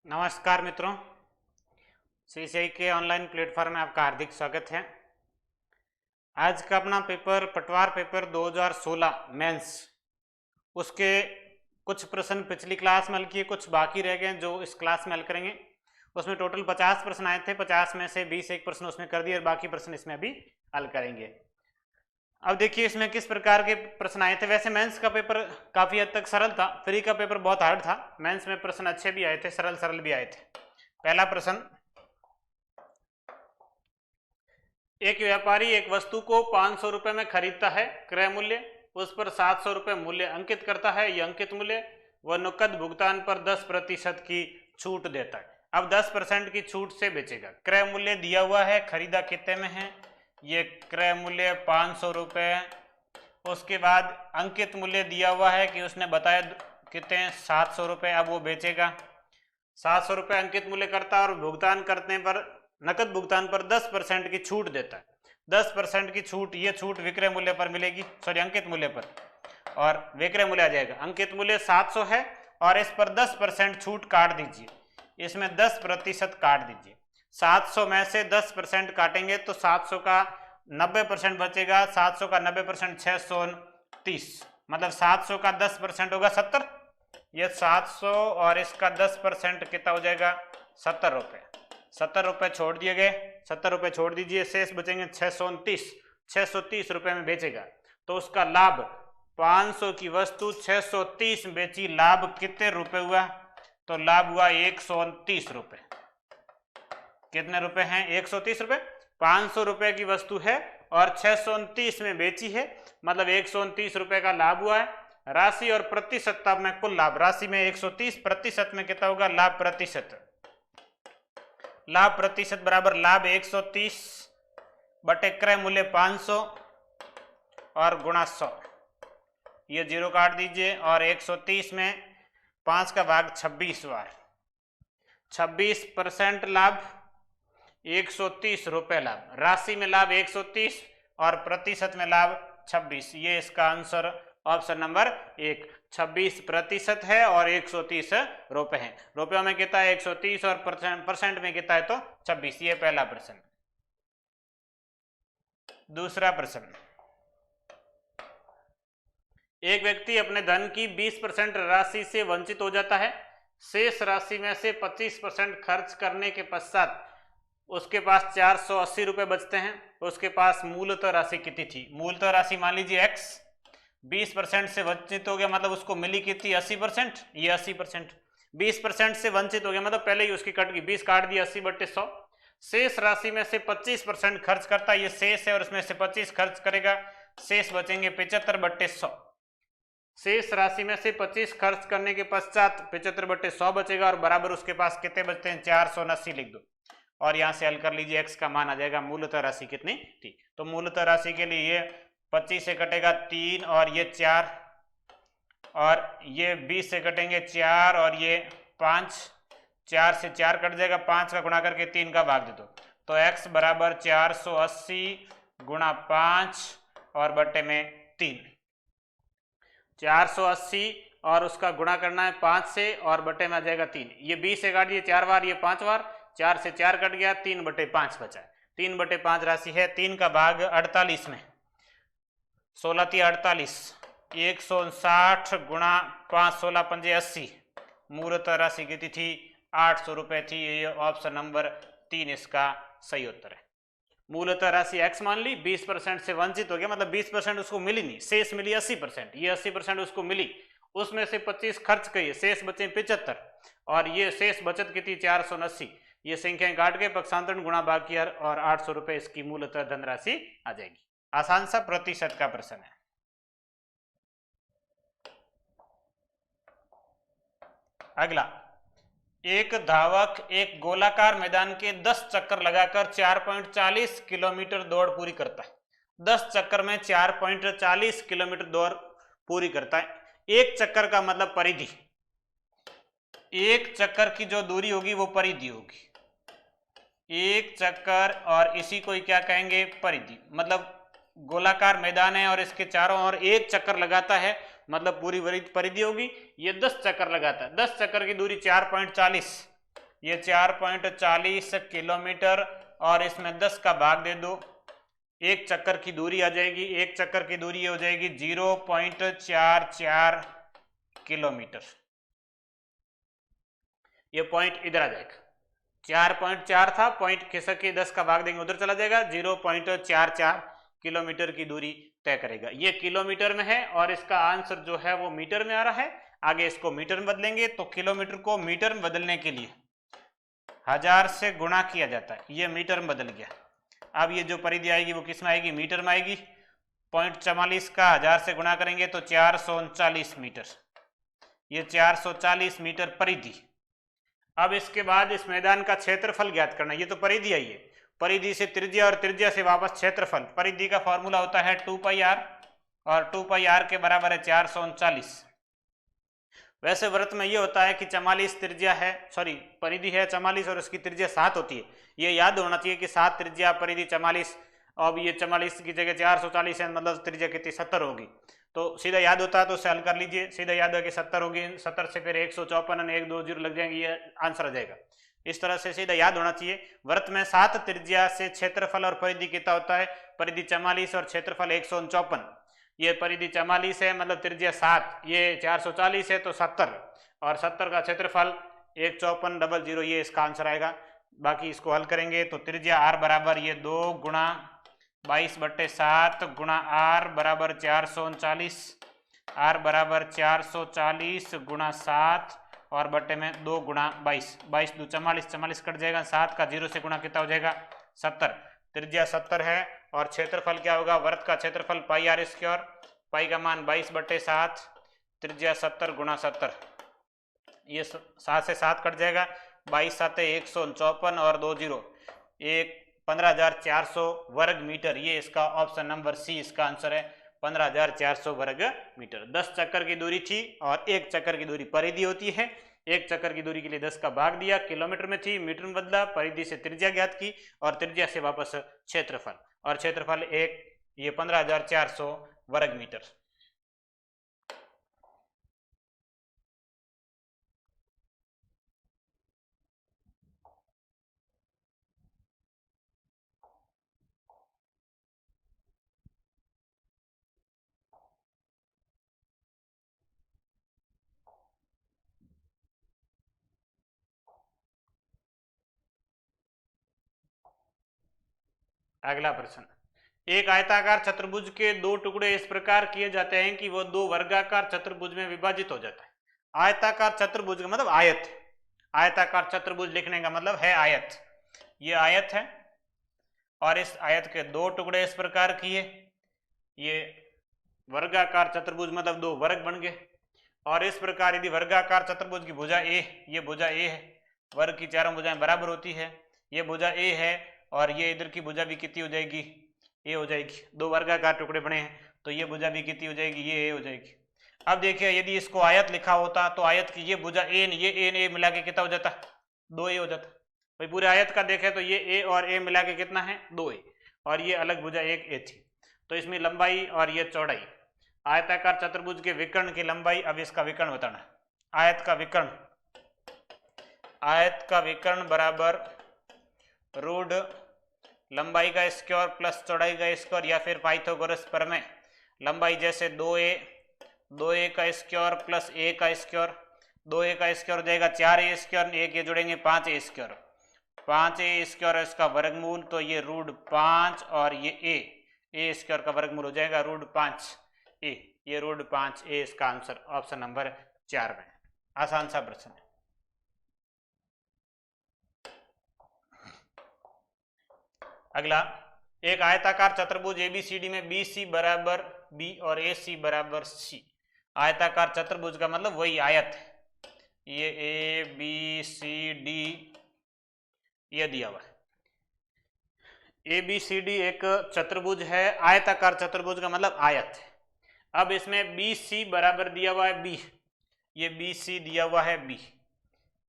नमस्कार मित्रों, सीसीआई के ऑनलाइन प्लेटफॉर्म में आपका हार्दिक स्वागत है। आज का अपना पेपर पटवार पेपर 2016 मेंस, उसके कुछ प्रश्न पिछली क्लास में हल किए, कुछ बाकी रह गए जो इस क्लास में हल करेंगे। उसमें टोटल 50 प्रश्न आए थे, 50 में से 20 एक प्रश्न उसमें कर दिए और बाकी प्रश्न इसमें अभी हल करेंगे। अब देखिए इसमें किस प्रकार के प्रश्न आए थे। वैसे मेंस का पेपर काफी हद तक सरल था, फ्री का पेपर बहुत हार्ड था। मेंस में प्रश्न अच्छे भी आए थे, सरल सरल भी आए थे। पहला प्रश्न, एक व्यापारी एक वस्तु को 500 रुपए में खरीदता है, क्रय मूल्य उस पर 700 रुपए मूल्य अंकित करता है। यह अंकित मूल्य वह नकद भुगतान पर 10% की छूट देता है। अब 10% की छूट से बेचेगा। क्रय मूल्य दिया हुआ है, खरीदा कितने में है, ये क्रय मूल्य 500 रुपए। उसके बाद अंकित मूल्य दिया हुआ है कि उसने बताया कितने, 700 रुपए। अब वो बेचेगा, 700 रुपए अंकित मूल्य करता है और भुगतान करने पर, नकद भुगतान पर 10% की छूट देता है। 10% की छूट, ये छूट विक्रय मूल्य पर मिलेगी, सॉरी अंकित मूल्य पर, और विक्रय मूल्य आ जाएगा। अंकित मूल्य 700 है और इस पर 10% छूट काट दीजिए, इसमें 10% काट दीजिए। 700 में से 10% काटेंगे तो 700 का 90% बचेगा। 700 का 90% 630, मतलब 700 का 10% होगा 70। ये 700 और इसका 10% कितना हो जाएगा, 70 रुपये। 70 रुपये छोड़ दिए गए, 70 रुपये छोड़ दीजिए, शेष बचेंगे 629। 630 रुपये में बेचेगा तो उसका लाभ, 500 की वस्तु 630 बेची, लाभ कितने रुपए हुआ, तो लाभ हुआ 129 रुपये। कितने रुपए हैं, 130 रुपये। 500 रुपये की वस्तु है और 629 में बेची है, मतलब 129 रुपये का लाभ हुआ है। राशि और प्रतिशत में कुल लाभ, राशि में 130, प्रतिशत में कितना होगा, लाभ प्रतिशत। लाभ प्रतिशत बराबर लाभ 130 बटे क्रय मूल्य 500 और गुणा 100। ये जीरो काट दीजिए और 130 में 5 का भाग 26 हुआ है। 26% लाभ, 130 रुपये लाभ। राशि में लाभ 130 और प्रतिशत में लाभ 26। ये इसका आंसर ऑप्शन नंबर 1, 26% है और 130 रुपए है। रुपयों में कितना है, 130, और परसेंट में कितना है तो 26। ये पहला प्रश्न। दूसरा प्रश्न, एक व्यक्ति अपने धन की 20% राशि से वंचित हो जाता है। शेष राशि में से 25% खर्च करने के पश्चात उसके पास 480 रुपए बचते हैं। उसके पास मूलतः राशि कितनी थी। मूलतः राशि मान लीजिए x, 20% से वंचित हो गया, मतलब उसको मिली कितनी, 80%। ये 80%, 20% से वंचित हो गया मतलब पहले ही उसकी कट गई, 20 काट दिया, 80 बट्टे 100। शेष राशि में से 25% खर्च करता है, ये शेष है और उसमें से 25 खर्च करेगा, शेष बचेंगे 75 बट्टे 100। शेष राशि में से 25 खर्च करने के पश्चात 75 बट्टे 100 बचेगा और बराबर उसके पास कितने बचते हैं, 480 लिख दो और यहां से हल कर लीजिए, x का मान आ जाएगा मूलतः राशि कितनी थी। तो मूलतः राशि के लिए ये 25 से कटेगा 3 और ये 4, और ये 20 से कटेंगे 4 और ये 5, 4 से 4 कट जाएगा, 5 का गुणा करके 3 का भाग दे दो, तो x बराबर 480 गुणा 5 और बट्टे में 3। 480 और उसका गुणा करना है 5 से और बट्टे में आ जाएगा 3। ये 20 से काट दिए 4 बार, ये 5 बार, 4 से 4 कट गया, 3 बटे 5 बचा है। 3 बटे 5 राशि है, 3 का भाग 48 में, 16 × 48, 159 गुणा 5, 16 पंजे 80। मूलतः राशि कितनी थी, 800 रुपये थी। ये ऑप्शन नंबर 3 इसका सही उत्तर है। मूलतः राशि x मान ली, 20% से वंचित हो गया, मतलब 20% उसको मिली नहीं, शेष मिली 80%। ये 80% उसको मिली, उसमें से 25 खर्च किए, शेष बचे 75 और ये शेष बचत कितनी, 480। ये संख्याएं काट के पक्षांतरण गुणा भाग किया और 800 रुपए इसकी मूलतः धनराशि आ जाएगी। आसान सा प्रतिशत का प्रश्न है। अगला, एक धावक एक गोलाकार मैदान के 10 चक्कर लगाकर 4.40 किलोमीटर दौड़ पूरी करता है। 10 चक्कर में 4.40 किलोमीटर दौड़ पूरी करता है। एक चक्कर का मतलब परिधि, एक चक्कर की जो दूरी होगी वो परिधि होगी। एक चक्कर और इसी को ही क्या कहेंगे, परिधि। मतलब गोलाकार मैदान है और इसके चारों ओर एक चक्कर लगाता है, मतलब पूरी परिधि होगी। ये 10 चक्कर लगाता है, 10 चक्कर की दूरी 4.40 ये 4.40 किलोमीटर और इसमें 10 का भाग दे दो, एक चक्कर की दूरी आ जाएगी, एक चक्कर की दूरी हो जाएगी 0.44 किलोमीटर। ये पॉइंट इधर आ जाएगा, 4.4 था, पॉइंट खिसक के 10 का भाग देंगे उधर चला जाएगा, 0.44 किलोमीटर की दूरी तय करेगा। ये किलोमीटर में है और इसका आंसर जो है वो मीटर में आ रहा है। आगे इसको मीटर में बदलेंगे तो किलोमीटर को मीटर में बदलने के लिए 1000 से गुणा किया जाता है, ये मीटर में बदल गया। अब ये जो परिधि आएगी वो किस में आएगी, मीटर में आएगी। 0.44 का 1000 से गुणा करेंगे तो 439 मीटर, ये 440 मीटर परिधि। अब इसके बाद इस मैदान का क्षेत्रफल ज्ञात करना, ये तो परिधि आई है, परिधि से त्रिज्या और त्रिज्या से वापस क्षेत्रफल। परिधि का फॉर्मूला होता है 2πr और 2πr के बराबर है 439। वैसे वृत्त में ये होता है कि 44 त्रिज्या है, सॉरी परिधि है 44 और उसकी त्रिज्या 7 होती है। ये याद होना चाहिए कि 7 त्रिज्या परिधि 44, अब ये 44 की जगह 440 है, मतलब त्रिज्या कितनी 70 होगी। तो सीधा याद होता है तो उसे हल कर लीजिए, सीधा याद हो कि 70 होगी, 70 से फिर 154 और 1 2 0 लग जाएंगे, ये आंसर आ जाएगा। इस तरह से सीधा याद होना चाहिए। वृत्त में 7 त्रिज्या से क्षेत्रफल और परिधि कितना होता है, परिधि 44 और क्षेत्रफल 154। ये परिधि 44 है मतलब त्रिज्या 7, ये 440 है तो 70 और 70 का क्षेत्रफल 15400, ये इसका आंसर आएगा। बाकी इसको हल करेंगे तो त्रिज्या r बराबर ये 2 गुणा 22/7 गुणा r बराबर 439, r बराबर 440 गुणा 7 और बट्टे में 2 गुणा 22, 22 2 44, 44 कट जाएगा, 7 का 0 से गुणा कितना हो जाएगा 70। त्रिज्या 70 है और क्षेत्रफल क्या होगा, वृत्त का क्षेत्रफल पाई आर स्क्वायर, पाई का मान 22/7, त्रिज्या 70 गुणा 70, ये 7 से 7 कट जाएगा, 22 7 154 और 2 0 एक 15,400 वर्ग मीटर। ये इसका ऑप्शन नंबर सी इसका आंसर है, 15,400 वर्ग मीटर। 10 चक्कर की दूरी थी और एक चक्कर की दूरी परिधि होती है। एक चक्कर की दूरी के लिए 10 का भाग दिया, किलोमीटर में थी मीटर में बदला, परिधि से त्रिज्या ज्ञात की और त्रिज्या से वापस क्षेत्रफल, और क्षेत्रफल एक ये 15,400 वर्ग मीटर। अगला प्रश्न, एक आयताकार चतुर्भुज के दो टुकड़े इस प्रकार किए जाते हैं कि वो दो वर्गाकार चतुर्भुज में विभाजित हो जाता है। आयताकार चतुर्भुज का मतलब आयत, आयताकार चतुर्भुज लिखने का मतलब है आयत। ये आयत है और इस आयत के दो टुकड़े इस प्रकार किए, ये वर्गाकार चतुर्भुज मतलब दो वर्ग बन गए। और इस प्रकार यदि वर्गाकार चतुर्भुज की भुजा ए, ये भुजा ए है, वर्ग की चारों भुजाएं बराबर होती है, ये भुजा ए है और ये इधर की भुजा भी कितनी हो जाएगी, ए हो जाएगी। दो वर्गाकार टुकड़े बने हैं तो ये भुजा भी कितनी हो जाएगी, ये ए हो जाएगी। अब देखिए यदि इसको आयत लिखा होता तो आयत की ये भुजा ए, ये ए मिला के कितना हो जाता, 2a हो जाता। भाई पूरे आयत का देखें तो ये ए और ए मिला के कितना है, 2a, और ये अलग भुजा एक ए थी, तो इसमें लंबाई और ये चौड़ाई। आयताकार चतुर्भुज के विकर्ण की लंबाई, अब इसका विकर्ण बताना। आयत का विकर्ण, आयत का विकर्ण बराबर रूट लंबाई का स्क्वायर प्लस चौड़ाई का स्क्वायर, या फिर पाइथागोरस प्रमेय, लंबाई जैसे 2a का स्क्वायर प्लस a का स्क्वायर, 2a का स्क्वायर हो जाएगा 4a स्क्वायर, एक ये जोड़ेंगे 5a स्क्वायर, 5a स्क्वायर इसका वर्गमूल, तो ये रूट 5 और ये a स्क्वायर का वर्गमूल हो जाएगा रूट 5a, ये रूट 5a इसका आंसर ऑप्शन नंबर 4 में। आसान सा प्रश्न है। अगला, एक आयताकार चतुर्भुज एबीसीडी में BC बराबर B और AC बराबर C। आयताकार चतुर्भुज का मतलब वही आयत है, ये ABCD ये दिया हुआ है। ABCD एक चतुर्भुज है, आयताकार चतुर्भुज का मतलब आयत है। अब इसमें BC बराबर दिया हुआ है B, ये BC दिया हुआ है B,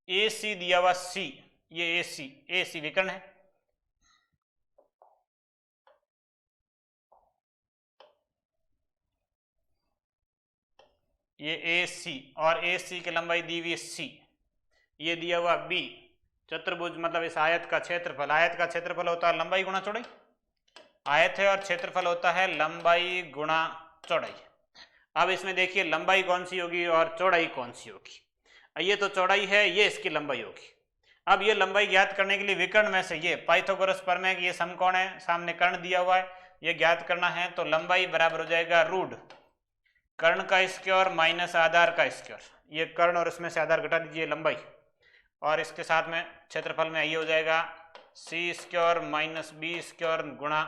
AC दिया हुआ C, ये AC विकर्ण है। ये AC और AC की लंबाई दी हुई C, ये दिया हुआ B, चतुर्भुज मतलब इस आयत का क्षेत्रफल, आयत का क्षेत्रफल होता है लंबाई गुणा चौड़ाई, आयत है और क्षेत्रफल होता है लंबाई गुणा चौड़ाई। अब इसमें देखिए लंबाई कौन सी होगी और चौड़ाई कौन सी होगी। ये तो चौड़ाई है, ये इसकी लंबाई होगी। अब ये लंबाई ज्ञात करने के लिए विकर्ण में से ये पाइथागोरस प्रमेय ये समकोण है, सामने कर्ण दिया हुआ है, ये ज्ञात करना है। तो लंबाई बराबर हो जाएगा रूट कर्ण का स्क्वायर माइनस आधार का स्क्वायर, ये कर्ण और इसमें से आधार घटा दीजिए लंबाई, और इसके साथ में क्षेत्रफल में ये हो जाएगा सी स्क्वायर माइनस बी स्क्वायर गुणा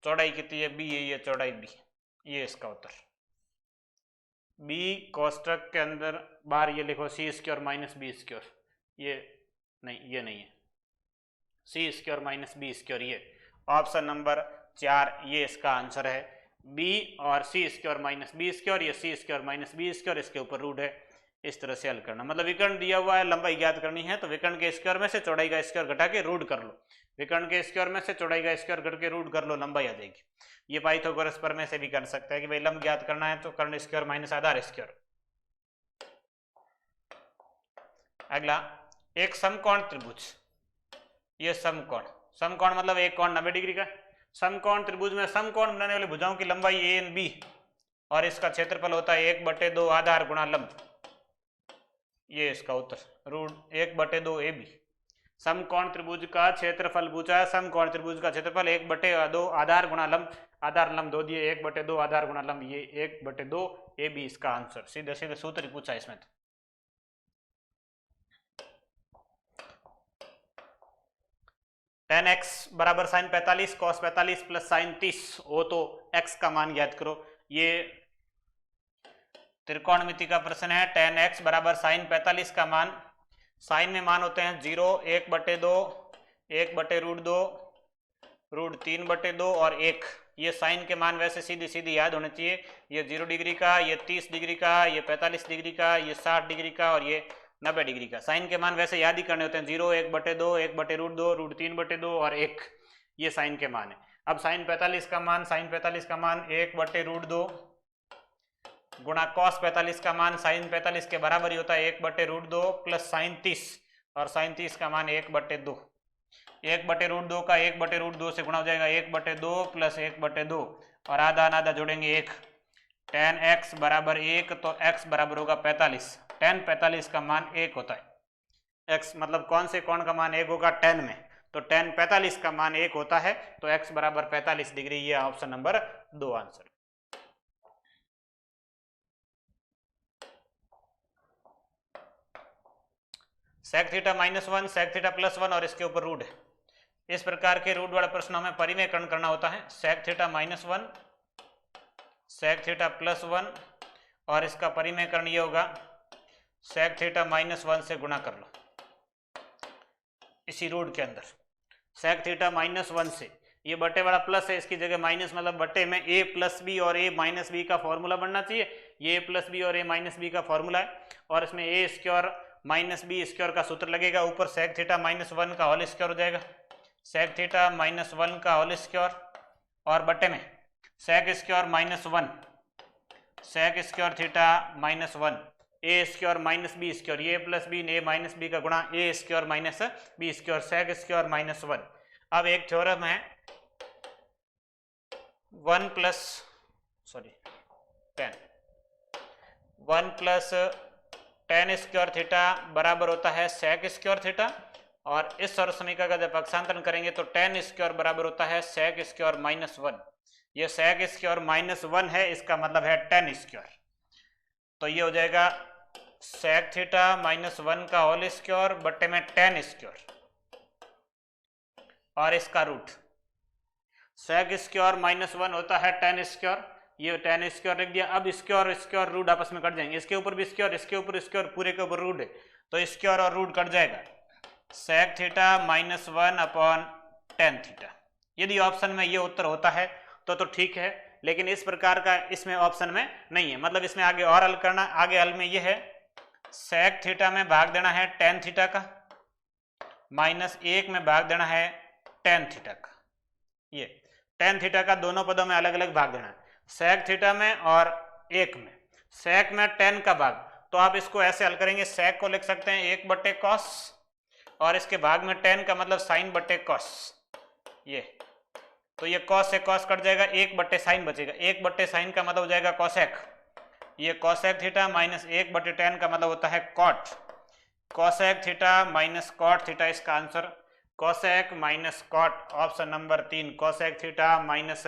चौड़ाई कितनी है बी है, ये चौड़ाई बी, ये इसका उत्तर। बी कोष्टक के अंदर बाहर ये लिखो सी स्क्वायर माइनस बी स्क्वायर, ये नहीं है, सी स्क्वायर माइनस बी स्क्वायर, ये ऑप्शन नंबर 4 ये इसका आंसर है। बी और सी स्क्वायर माइनस बी स्क्वायर, ये सी स्क्वायर माइनस बी स्क्वायर, इसके ऊपर रूट है। इस तरह से हल करना, मतलब विकर्ण दिया हुआ है, लंबाई ज्ञात करनी है तो विकर्ण के स्क्वायर में से चौड़ाई का स्क्वायर घटा के रूट कर लो, विकर्ण के स्क्वायर में से चौड़ाई का स्क्वायर घट के रूट कर लो, लंबाई आ जाएगी। ये पाइथागोरस प्रमेय से भी कर सकता है कि भाई लंब ज्ञात करना है तो कर्ण स्क्वायर माइनस आधार स्क्वायर। अगला एक समकोण त्रिभुज, ये समकोण मतलब एक कोण 90 डिग्री का। समकोण त्रिभुज में समकोण बनाने वाली भुजाओं की लंबाई ए एंड बी और इसका क्षेत्रफल होता है 1/2 आधार गुणा लंब, ये इसका उत्तर रूट 1/2 ए बी। समकोण त्रिभुज का क्षेत्रफल पूछा है, समकोण त्रिभुज का क्षेत्रफल 1/2 आधार गुणा लंब, आधार लंब दो दिए 1/2 आधार गुणा लंब, ये 1/2 ए बी इसका आंसर। सीधे सीधे सूत्र ही पूछा इसमें। tan x बराबर साइन 45 कॉस 45 प्लस साइन 30 हो तो x का मान ज्ञात करो। ये त्रिकोणमिति का प्रश्न है। tan x बराबर साइन 45 का मान, साइन में मान होते हैं 0, 1/2, 1/√2, √3/2 और 1। ये साइन के मान वैसे सीधी सीधी याद होने चाहिए, ये 0 डिग्री का, ये 30 डिग्री का, ये 45 डिग्री का, ये 60 डिग्री का और ये 90 डिग्री का। साइन के मान वैसे याद ही करने होते हैं 0, 1/2, 1/√2, √3/2 और 1, ये साइन के मान है। अब साइन 45 का मान, साइन 45 का मान 1/√2 गुणा कॉस 45 का मान साइन 45 के बराबर ही होता है 1/√2 प्लस साइन 30, और साइन 30 का मान 1/2। 1/√2 का 1/√2 से गुणा हो जाएगा 1/2 प्लस 1/2 और आधा आधा जोड़ेंगे 1। tan x बराबर 1 तो x बराबर होगा 45। tan 45 का मान 1 होता है। x मतलब कौन से कोण का मान 1 होगा, tan में, तो tan 45 का मान 1 होता है तो x बराबर 45 डिग्री, ये option number 2 answer. sec theta -1 sec theta +1 और इसके ऊपर रूट है। इस प्रकार के रूट वाले प्रश्नों में परिमेयकरण करना होता है। sec थीटा -1 sec थीटा +1 और इसका परिमेयकरण ये होगा sec थीटा -1 से गुणा कर लो इसी रूट के अंदर। sec थीटा -1 से ये बटे वाला प्लस है, इसकी जगह माइनस, मतलब बटे में a + b और a - b का फॉर्मूला बनना चाहिए। ये a + b और a - b का फॉर्मूला है और इसमें a square minus b square का सूत्र लगेगा, ऊपर sec थीटा -1 का होल स्क्वायर हो जाएगा, sec थीटा -1 का होल स्क्वायर और बटे में sec square -1 sec square theta -1 a square minus b square, ये प्लस बी ने माइनस बी का गुणा a square minus b square, sec square -1। अब एक थ्योरम है 1 प्लस tan स्क्वायर थीटा बराबर होता है sec स्क्वायर थीटा, और इस सर्व समीकरण का जब पक्षांतरण करेंगे तो tan स्क्वायर बराबर होता है sec स्क्वायर -1। ये sec स्क्वायर -1 है, इसका मतलब है tan स्क्वायर, तो ये हो जाएगा sec थीटा -1 का होल स्क्वायर बटे में tan स्क्वायर और इसका रूट। sec स्क्वायर -1 होता है tan स्क्वायर, ये tan स्क्वायर लिख दिया। अब स्क्वायर स्क्वायर रूट आपस में कट जाएंगे, इसके ऊपर भी स्क्वायर, इसके ऊपर स्क्वायर, पूरे के ऊपर रूट है तो स्क्वायर और रूट कट जाएगा। sec theta -1 upon tan theta. यदि ऑप्शन में ये उत्तर होता है तो ठीक है, लेकिन इस प्रकार का इसमें ऑप्शन में नहीं है, मतलब इसमें आगे और हल करना। आगे हल में ये है sec थीटा में भाग देना है tan थीटा का, -1 में भाग देना है tan थीटा का। ये tan थीटा का दोनों पदों में अलग अलग भाग देना है, sec थीटा में और 1 में। sec में tan का भाग, तो आप इसको ऐसे हल करेंगे, sec को लिख सकते हैं 1/cos और इसके भाग में टेन का मतलब साइन बटे कॉस, ये तो ये कॉस से कॉस कट जाएगा, एक बटे साइन बचेगा, एक बटे साइन का मतलब हो जाएगा कॉसेक, ये कॉसेक थीटा माइनस एक बटे टेन का मतलब होता है cot, cosec theta minus cot theta इसका answer, cosec minus cot, option number 3 cosec theta minus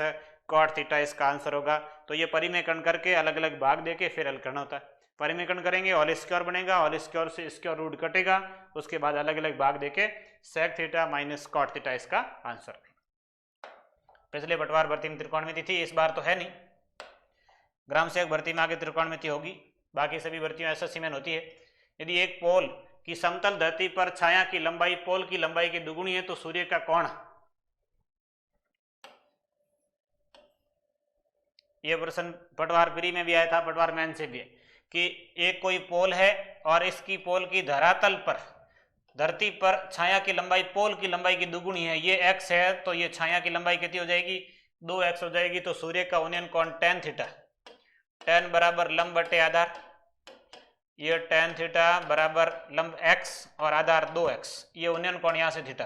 cot theta इसका आंसर होगा। तो ये परिमेयकरण करके अलग अलग भाग देके फिर हल करना होता है। परिमेयकरण करेंगे होल स्क्वायर बनेगा, होल स्क्वायर से स्क्वायर रूट कटेगा, उसके बाद अलग अलग भाग देके sec theta minus cot theta इसका आंसर। पिछले पटवार भर्ती में त्रिकोणमिति थी, इस बार तो है नहीं, ग्राम सेवक भर्ती में आगे त्रिकोणमिति होगी, बाकी सभी भर्तियों एसएससी में होती है। यदि एक पोल की समतल धरती पर छाया की लंबाई पोल की लंबाई की दुगुनी है तो सूर्य का कोण, यह प्रश्न पटवार प्री में भी आया था, पटवार मैन से भी है कि एक कोई पोल है और इसकी पोल की धरातल पर धरती पर छाया की लंबाई पोल की लंबाई की दुगुनी है, ये x है तो ये छाया की लंबाई कितनी हो जाएगी 2x हो जाएगी, तो सूर्य का उन्नयन कोण tan थीटा, tan बराबर लंब बटे आधार, ये tan थीटा बराबर लंब x और आधार 2x, ये उन्नयन कोण यहाँ से थीटा,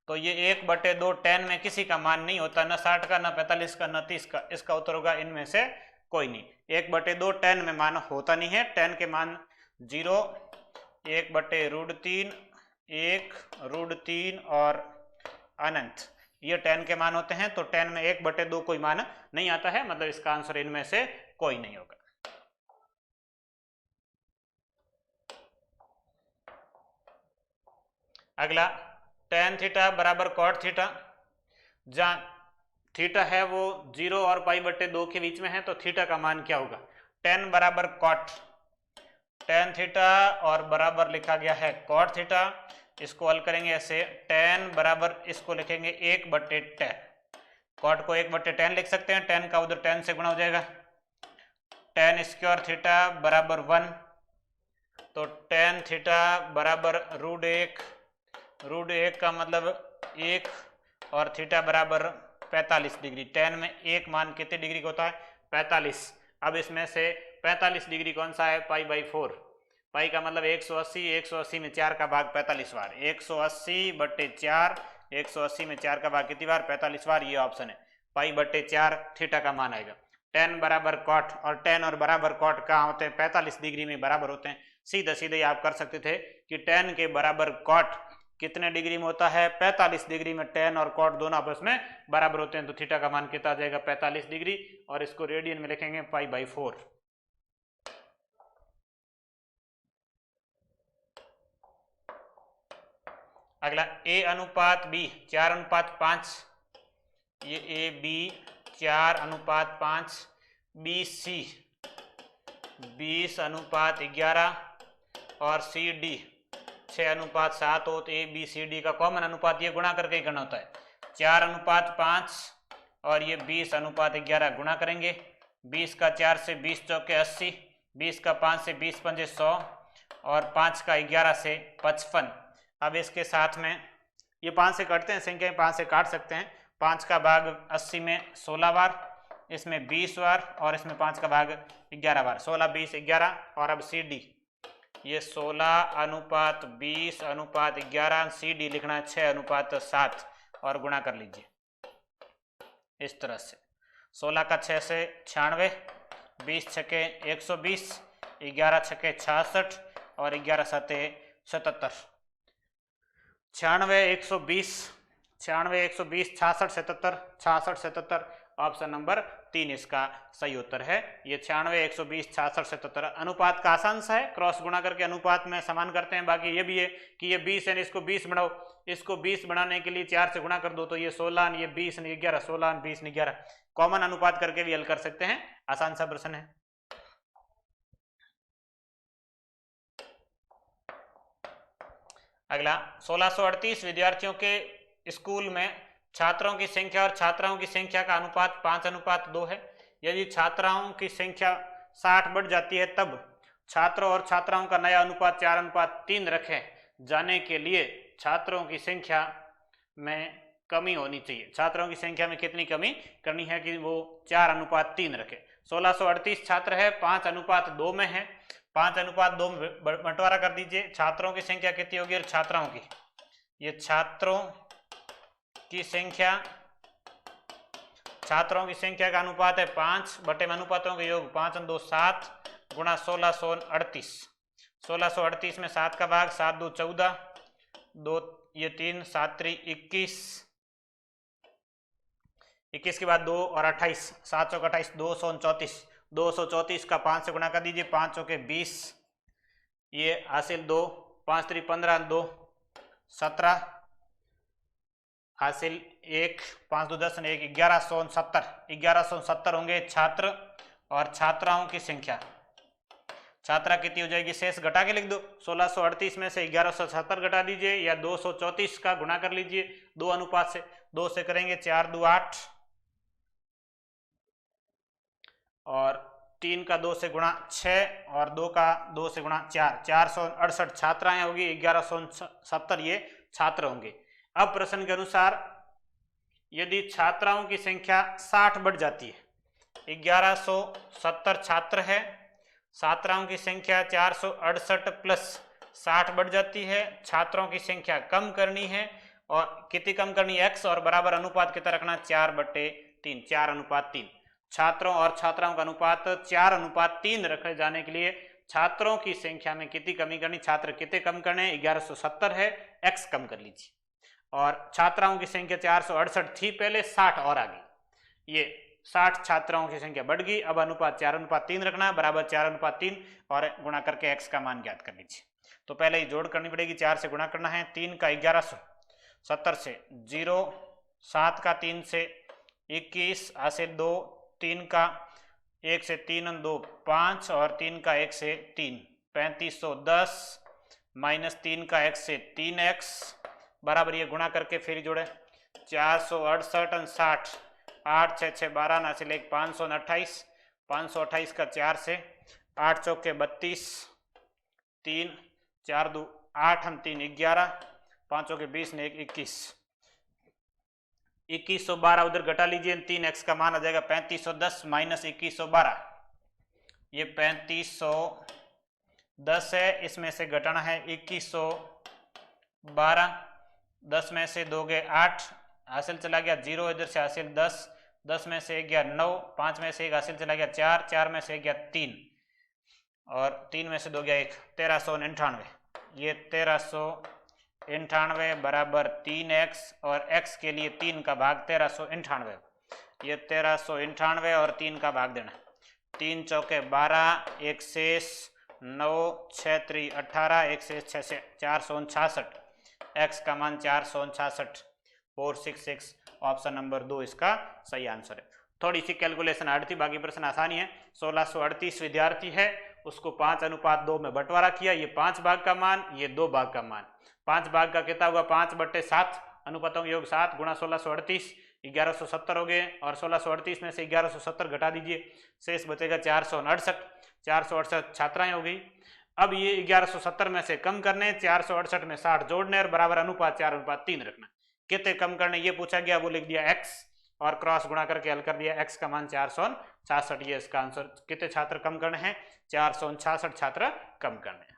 तो ये 1/2 tan में किसी का मान नहीं होता, न 60 का, न 45 का, न 30 का, इसका उत्तर होगा इनमें से कोई नहीं। 1/2 tan में मान होता नहीं है, tan के मान 0, 1/√3, 1√3 और अनंत, ये tan के मान होते हैं, तो tan में 1/2 कोई मान नहीं आता है, मतलब इसका आंसर इनमें से कोई नहीं होगा। अगला tan थीटा बराबर cot थीटा, जहां थीटा है वो 0 और π/2 के बीच में है, तो थीटा का मान क्या होगा, tan बराबर cot, tan थीटा और बराबर लिखा गया है cot थीटा, इसको हल करेंगे ऐसे, tan बराबर इसको लिखेंगे 1/tan, cot को 1/tan लिख सकते हैं, tan का उधर tan से गुणा हो जाएगा, tan स्क्वायर थीटा बराबर 1, तो tan थीटा बराबर √1 का मतलब 1 और थीटा बराबर 45 डिग्री, tan में एक मान कितने डिग्री का होता है 45, अब इसमें से 45 डिग्री कौन सा है π/4, पाई का मतलब 180, 180 में 4 का भाग 45 बार, 180/4, 180 में 4 का भाग कितनी बार 45 बार, ये ऑप्शन है, π/4 थीटा का मान आएगा। tan बराबर cot, और tan और बराबर cot कहाँ होते हैं 45 डिग्री में बराबर होते हैं, सीधे सीधे आप कर सकते थे कि tan के बराबर cot कितने डिग्री में होता है 45 डिग्री में, tan और cot दोनों आपस में बराबर होते हैं, तो थीटा का मान कितना आ जाएगा 45 डिग्री, और इसको रेडियन में लिखेंगे π/4। अगला A/B 4:5, ये AB 4:5, BC 20:11 और CD 6:7 हो, तो ABCD का कॉमन अनुपात ये गुणा करके ही करना होता है, 4:5 और ये 20:11 गुणा करेंगे, 20 का 4 से 20 चौके 80, 20 का 5 से 20 पंजे 100 और 5 का 11 से 55। अब इसके साथ में ये 5 से कटते हैं, संख्या 5 से काट सकते हैं, 5 का भाग 80 में 16 बार, इसमें 20 बार और इसमें 5 का भाग 11 बार, 16, 20, 11, और अब CD ये 16:20:11, CD लिखना है 6:7 और गुणा कर लीजिए इस तरह से, 16 का 6 से 96, 20 छके 120, 11 छके 66 और 11 सते 77, 96, 120, 66, 77, 66, 77, ऑप्शन नंबर 3 इसका सही उत्तर है। ये 96, 120, 66, 77 अनुपात का आसान सा है, क्रॉस गुणा करके अनुपात में समान करते हैं। बाकी ये भी है कि ये 20 है, इसको 20 बढ़ाओ, इसको 20 बढ़ाने के लिए 4 से गुणा कर दो, तो ये 16, ये 20, 11, 16, 20, 11, कॉमन अनुपात करके भी हल कर सकते हैं, आसान सा प्रश्न है। अगला 1638 विद्यार्थियों के स्कूल में छात्रों की संख्या और छात्राओं की संख्या का अनुपात 5:2 है। यदि छात्राओं की संख्या 60 बढ़ जाती है तब छात्रों और छात्राओं का नया अनुपात 4:3 रखें जाने के लिए छात्रों की संख्या में कमी होनी चाहिए। छात्रों की संख्या में कितनी कमी करनी है कि वो 4:3 रखे। 1638 छात्र है, 5:2 में है, 5:2 में बंटवारा कर दीजिए। छात्रों की संख्या कितनी होगी और छात्राओं की ये छात्रों की संख्या का अनुपात है 5 बटे में अनुपातों का योग 5 और 2 7 गुणा 1638। 1638 में 7 का भाग 7 2 14 2 ये 3 7 3 21 21 के बाद 2 और 28 7 चौक 28 234 234 का 5 से गुणा कर दीजिए 5 चौके 20 ये हासिल 2 5 3 15 2 17 हासिल 1 5 2 10 1 1170 होंगे छात्र और छात्राओं की संख्या। छात्रा कितनी हो जाएगी शेष घटा के लिख दो 1638 में से 1170 घटा दीजिए या 234 का गुणा कर लीजिए 2 अनुपात से 2 से करेंगे 4 2 8 और 3 का 2 से गुणा 6 और 2 का 2 से गुणा 4 468 छात्राएं होगी 1170 ये छात्र होंगे। अब प्रश्न के अनुसार यदि छात्राओं की संख्या 60 बढ़ जाती है 1170 छात्र है छात्राओं की संख्या 468 प्लस 60 बढ़ जाती है छात्रों की संख्या कम करनी है और कितनी कम करनी है x और बराबर अनुपात कितना रखना 4/3 4:3 छात्रों और छात्राओं का अनुपात 4:3 रखे जाने के लिए छात्रों की संख्या में कितनी कमी करनी छात्र कितने कम करने 1170 है x कम कर लीजिए और छात्राओं की संख्या 468 थी पहले 60 और आ गई ये 60 छात्राओं की संख्या बढ़ गई। अब अनुपात 4:3 रखना बराबर 4:3 और गुणा करके x का मान ज्ञात कर लीजिए। तो पहले ही जोड़ करनी पड़ेगी 4 से गुणा करना है 3 का 1170 से 0 7 का 3 से 21 हासिल 2 3 का 1 से 3 और 2 5 और 3 का 1 से 3 3510 माइनस 3 का x से 3x बराबर ये गुणा करके फिर जोड़े 468 और 60 8 6 6 12 नासिल 1 528 का 4 से 8 चौके 32 3 4 2 8 हम 3 11 5 चौके 20 ने 1 21 2112 उधर घटा लीजिए 3x का मान आ जाएगा 3510 माइनस 2112 ये 3510 है इसमें से घटाना है 2112 10 में से 2 गए 8 हासिल चला गया 0 इधर से हासिल 10 में से 1 गया 9 5 में से 1 हासिल चला गया 4 में से 1 गया 3 और 3 में से 2 गया 1 1399 ये 1399 बराबर 3x और x के लिए 3 का भाग 1398 ये 1398 और 3 का भाग देना 3 चौके 12 1 शेष 9 6 3 18 1 शेष 6 से 466 x का मान 466 466 ऑप्शन नंबर 2 इसका सही आंसर है। थोड़ी सी कैलकुलेशन हार्ड थी बाकी प्रश्न आसानी है। 1638 विद्यार्थी है उसको 5:2 में बंटवारा किया ये 5 भाग का मान ये 2 भाग का मान 5 भाग का कितना हुआ 5/7 अनुपातों का योग 7 गुणा 1638 1170 हो गए और 1638 में से 1170 घटा दीजिए शेष बचेगा 468 छात्राएं हो गई। अब ये 1170 में से कम करने 468 में 60 जोड़ने और बराबर अनुपात 4:3 रखना कितने कम करने ये पूछा गया वो लिख दिया x और क्रॉस गुणा करके हल कर दिया x का मान 466 ये इसका आंसर। कितने छात्र कम करने हैं 466 छात्र कम करने हैं।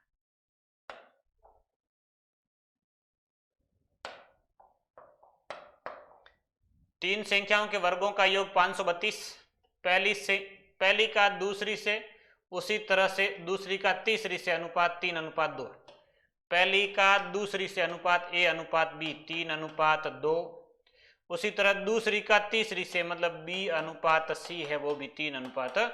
तीन संख्याओं के वर्गों का योग 532 पहली का दूसरी से उसी तरह से दूसरी का तीसरी से अनुपात 3:2 पहली का दूसरी से अनुपात a/b 3:2 उसी तरह दूसरी का तीसरी से मतलब b/c है वो भी 3:2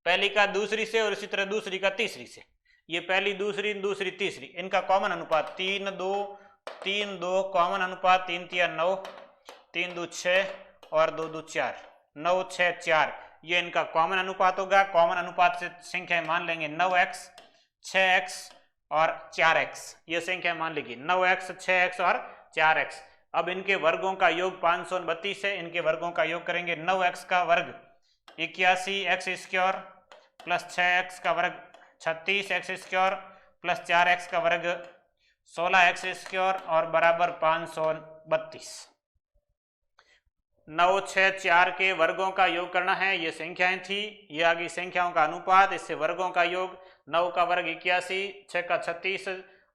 पहली का दूसरी से और इसी तरह दूसरी का तीसरी से ये पहली दूसरी दूसरी तीसरी इनका कॉमन अनुपात 3:2 कॉमन अनुपात 3 9 3 2 6 और 2 2 4 9 6 4 ये इनका कॉमन अनुपात होगा। कॉमन अनुपात से संख्या मान लेंगे 9x 6x और 4x ये संख्या मान लेगी 9x 6x और 4x। अब इनके वर्गों का योग 532 है इनके वर्गों का योग करेंगे 9x का वर्ग 81x² प्लस 6x का वर्ग 36x² प्लस 4x का वर्ग 16x² और बराबर 532। 9 6 4 के वर्गों का योग करना है ये संख्याएं थी ये आ गई संख्याओं का अनुपात इससे वर्गों का योग 9 का वर्ग 81 6 का 36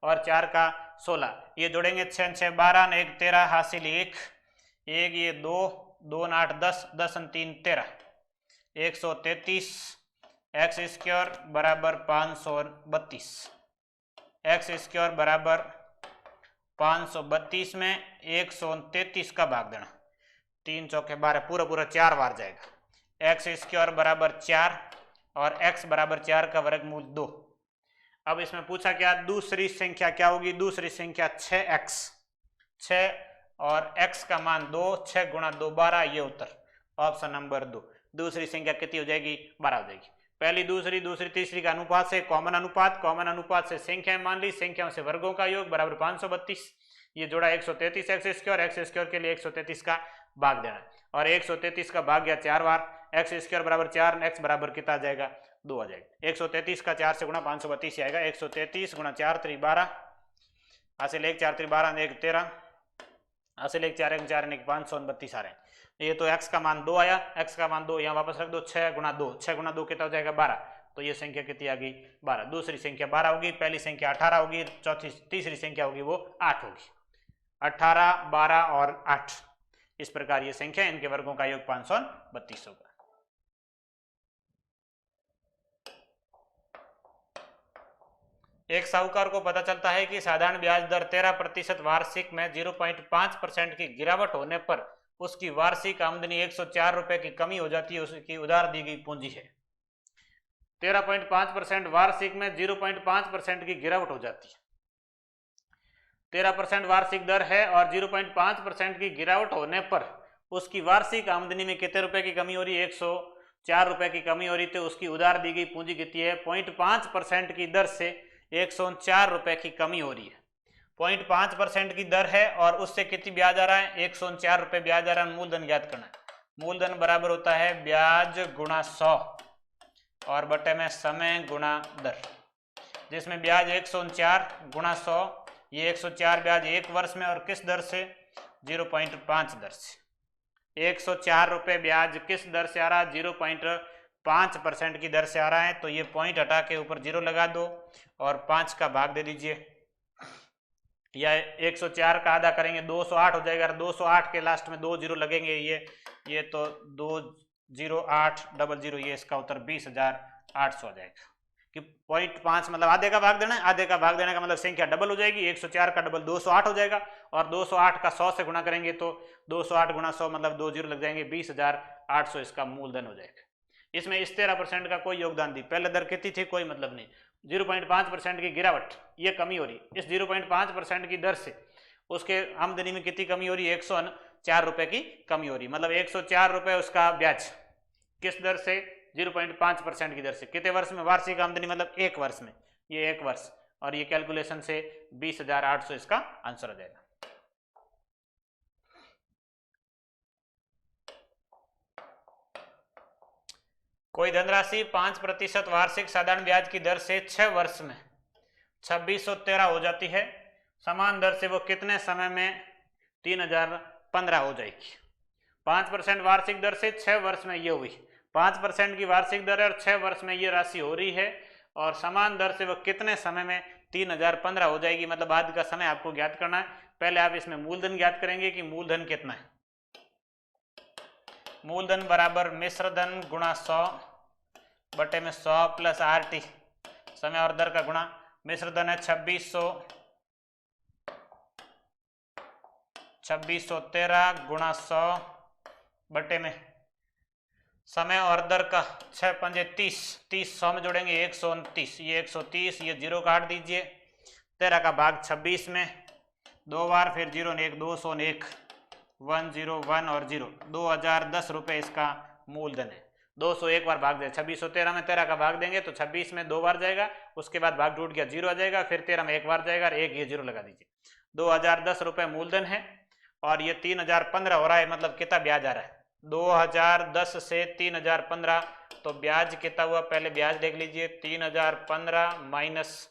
और 4 का 16, ये जोड़ेंगे 6 6 12 ने 1 13 हासिल 1 1, ये 2 2 8 10 10 3 13 133 एक्स स्क्वायर बराबर 532 एक्स स्क्वायर बराबर 532 में 133 का भाग देना 3 चौके 12 पूरा पूरा 4 बार जाएगा। एक्स स्क्वायर बराबर 4 और x बराबर 4 का वर्गमूल 2। अब इसमें पूछा क्या दूसरी संख्या क्या होगी, दूसरी संख्या 6x 6 और x का मान 2 6 गुणा 2 12, ये उत्तर ऑप्शन नंबर 2। दूसरी संख्या कितनी हो जाएगी 12 हो जाएगी। पहली दूसरी दूसरी तीसरी का अनुपात से कॉमन अनुपात से संख्याएं मान ली, संख्याओं से वर्गों का योग बराबर 532, ये जोड़ा 133 एक्स स्क्वायर के लिए 133 का भाग देना और 133 का भाग गया 4 बार, एक्स स्क्वायर बराबर 4 एक्स बराबर कितना आ जाएगा 2 आ जाएगा। 133 का 4 से गुणा 532 आएगा, 133 गुणा 4 3 12 हासिल 1 4 3 12 1 13 हासिल 1 4 1 4 1 532 आ रहे हैं। ये तो x का मान 2 आया, x का मान 2 यहाँ वापस रख दो, 6 गुणा 2 कितना हो जाएगा 12, तो ये संख्या कितनी आ गई 12। दूसरी संख्या 12 होगी, पहली संख्या 18 होगी, तीसरी संख्या होगी वो 8 होगी। 18 12 और 8 इस प्रकार ये संख्या, इनके वर्गों का योग 532 होगा। एक साहूकार को पता चलता है कि साधारण ब्याज दर 13% वार्षिक में 0.5% की गिरावट होने पर उसकी वार्षिक आमदनी 104 रुपए की कमी हो जाती है, उसकी उधार दी गई पूंजी है। 13.5% वार्षिक में 0.5% की गिरावट हो जाती है। 13% वार्षिक दर है और 0.5% की गिरावट होने पर उसकी वार्षिक आमदनी में कितने रुपए की कमी हो रही है 104 रुपए की कमी हो रही, तो उसकी उधार दी गई पूंजी कितनी है 0.5% की दर से 104 रुपए की कमी हो रही है। 0.5% की दर है और उससे कितनी ब्याज आ रहा है 104 रुपए ब्याज आ रहा है। मूलधन ज्ञात करना है। मूलधन बराबर होता है ब्याज गुणा 100 और बटे में समय गुणा दर, जिसमें ब्याज 104 गुणा 100, ये 104 ब्याज 1 वर्ष में और किस दर से 0.5 दर से। 104 रुपए ब्याज किस दर से आ रहा है 0.5% की दर से आ रहा है, तो ये पॉइंट हटा के ऊपर 0 लगा दो और 5 का भाग दे दीजिए, या 104 का आधा करेंगे 208 हो जाएगा। 208 के लास्ट में 2 जीरो लगेंगे, ये तो 20800, ये इसका उत्तर 20,800 आ जाएगा। कि 0.5 मतलब आधे का भाग देना है, आधे का भाग देने का मतलब संख्या डबल हो जाएगी, 104 का डबल 208 हो जाएगा और 208 का 100 से गुणा करेंगे तो 208 गुणा 100 मतलब 2 जीरो लग जाएंगे, 20,800 इसका मूलधन हो जाएगा। इसमें इस 13% का कोई योगदान दी, पहले दर कितनी थी कोई मतलब नहीं, 0.5% की गिरावट, ये कमी हो रही, इस 0.5% की दर से उसके आमदनी में कितनी कमी हो रही है 104 रुपए की कमी हो रही, मतलब 104 रुपए उसका ब्याज किस दर से 0.5% की दर से। कितने वर्ष में वार्षिक आमदनी मतलब 1 वर्ष में, ये 1 वर्ष, और ये कैलकुलेशन से 20,800 इसका आंसर हो जाएगा। कोई धनराशि 5% वार्षिक साधारण ब्याज की दर से 6 वर्ष में 2613 हो जाती है, समान दर से वो कितने समय में 3015 हो जाएगी। 5% वार्षिक दर से 6 वर्ष में ये हुई, 5% की वार्षिक दर और 6 वर्ष में ये राशि हो रही है, और समान दर से वो कितने समय में 3015 हो जाएगी, मतलब बाद का समय आपको ज्ञात करना है। पहले आप इसमें मूलधन ज्ञात करेंगे कि मूलधन कितना है। मूलधन बराबर मिश्र धन गुणा 100 बटे में 100 प्लस RT, समय और दर का गुणा। मिश्र धन है 2613 गुणा 100 बटे में समय और दर का 6 पंजे 30, 30 100 में जोड़ेंगे 129, ये 130, ये 0 काट दीजिए। 13 का भाग 26 में 2 बार, फिर 0 ने 1, 201, 101 और 0, 2010 रुपये इसका मूलधन है। 201 बार भाग दे, 2613 में 13 का भाग देंगे तो 26 में 2 बार जाएगा, उसके बाद भाग टूट गया 0 आ जाएगा, फिर 13 में 1 बार जाएगा और 1, ये 0 लगा दीजिए। 2010 रुपये मूलधन है और ये 3015 हो रहा है, मतलब कितना ब्याज आ रहा है 2010 से 3015, तो ब्याज कितना हुआ पहले ब्याज देख लीजिए, 3015 माइनस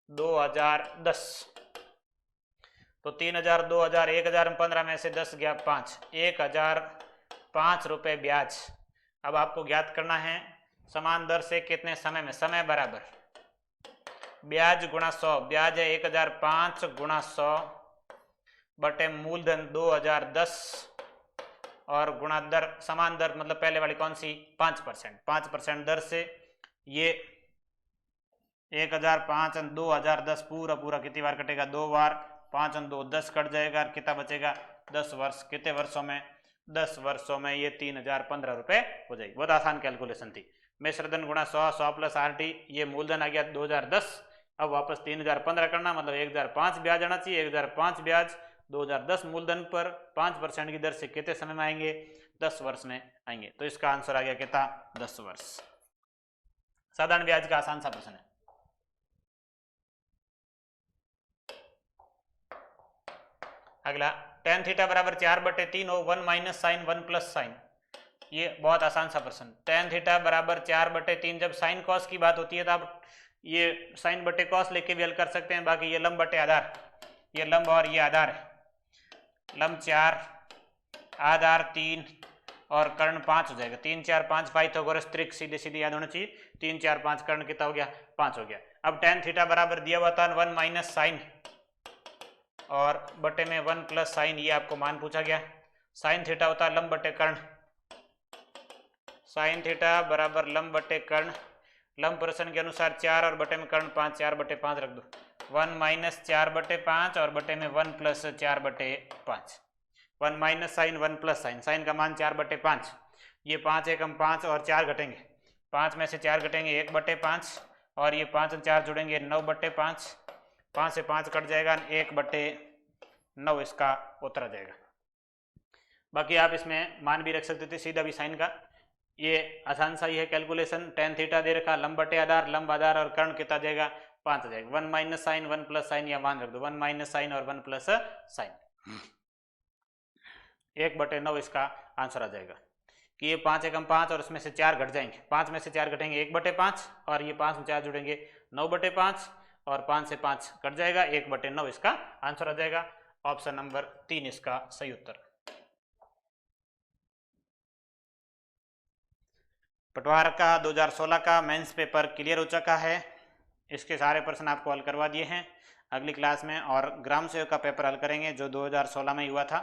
2010, तो 3000 2000 1015 में से 10 गया 5, 1005 रुपये ब्याज। अब आपको ज्ञात करना है समान दर से कितने समय में, समय बराबर ब्याज गुणा 100, ब्याज है 1005 गुणा 100 बटे मूलधन 2010 और गुणा दर, समान दर मतलब पहले वाली कौन सी 5%, 5% दर से ये 1005 और 2010 पूरा पूरा कितनी बार कटेगा 2 बार, 5 और 2 10 कट जाएगा, कितना बचेगा 10 वर्ष, कितने वर्षों में 10 वर्षों में ये 3015 रुपए हो जाएगी। बहुत आसान कैलकुलेशन थी। मिश्रधन गुणा 100, 100 प्लस RT, ये मूलधन आ गया 2010, अब वापस 3015 करना मतलब 1005 ब्याज आना चाहिए, 1005 ब्याज 2010 मूलधन पर 5% की दर से कितने समय में आएंगे 10 वर्ष में आएंगे। तो इसका आंसर आ गया कितना 10 वर्ष। साधारण ब्याज का आसान सा प्रश्न है। अगला tan थीटा बराबर 4/3 हो 1 माइनस साइन 1 प्लस साइन, ये बहुत आसान सा प्रश्न। tan थीटा बराबर 4/3, जब साइन कॉस की बात होती है तो आप ये साइन बटे कॉस लेके भी हल कर सकते हैं। बाकी ये लंब बटे आधार, ये लंब और ये आधार है, लंब 4 आधार 3 और कर्ण 5 हो जाएगा। 3 4 5 पाइथागोरस त्रिक सीधे सीधे याद होना चाहिए। 3 4 5 कर्ण कितना हो गया 5 हो गया। अब tan थीटा बराबर दिया हुआ था 1 माइनस साइन और बटे में 1 प्लस साइन, ये आपको मान पूछा गया। साइन थीटा होता है लंब बटे कर्ण, साइन थीटा बराबर लंब बटे कर्ण, लंब प्रश्न के अनुसार 4 और बटे में कर्ण 5, 4/5 रख दो, 1 माइनस 4/5 और बटे में 1 plus 4/5, 1 minus sine 1 plus sine, sine का मान 4/5, ये 5 एकम 5 और 4 घटेंगे, 5 में से 4 घटेंगे 1/5 और ये 5 और 4 जुड़ेंगे 9/5, 5 से 5 कट जाएगा 1/9 इसका उत्तर आ जाएगा। बाकी आप इसमें मान भी रख सकते थे सीधा भी साइन का, ये आसान सा ही है कैलकुलेशन। tan थीटा दे रखा लंब बटे आधार, लंब आधार और कर्ण कितना जाएगा 5 आ जाएगा। 1 माइनस साइन 1 प्लस साइन, या मान रख दो 1 माइनस साइन और 1 प्लस साइन, 1/9 इसका आंसर आ जाएगा। कि ये 5 एकम 5 और इसमें से 4 घट जाएंगे, 5 में से 4 घटेंगे 1/5 और ये 5 में 4 जुड़ेंगे 9/5 और 5 से 5 कट जाएगा 1/9 इसका आंसर आ जाएगा। ऑप्शन नंबर 3 इसका सही उत्तर। पटवार का 2016 का मेंस पेपर क्लियर हो चुका है, इसके सारे प्रश्न आपको हल करवा दिए हैं। अगली क्लास में और ग्राम सेवक का पेपर हल करेंगे जो 2016 में हुआ था।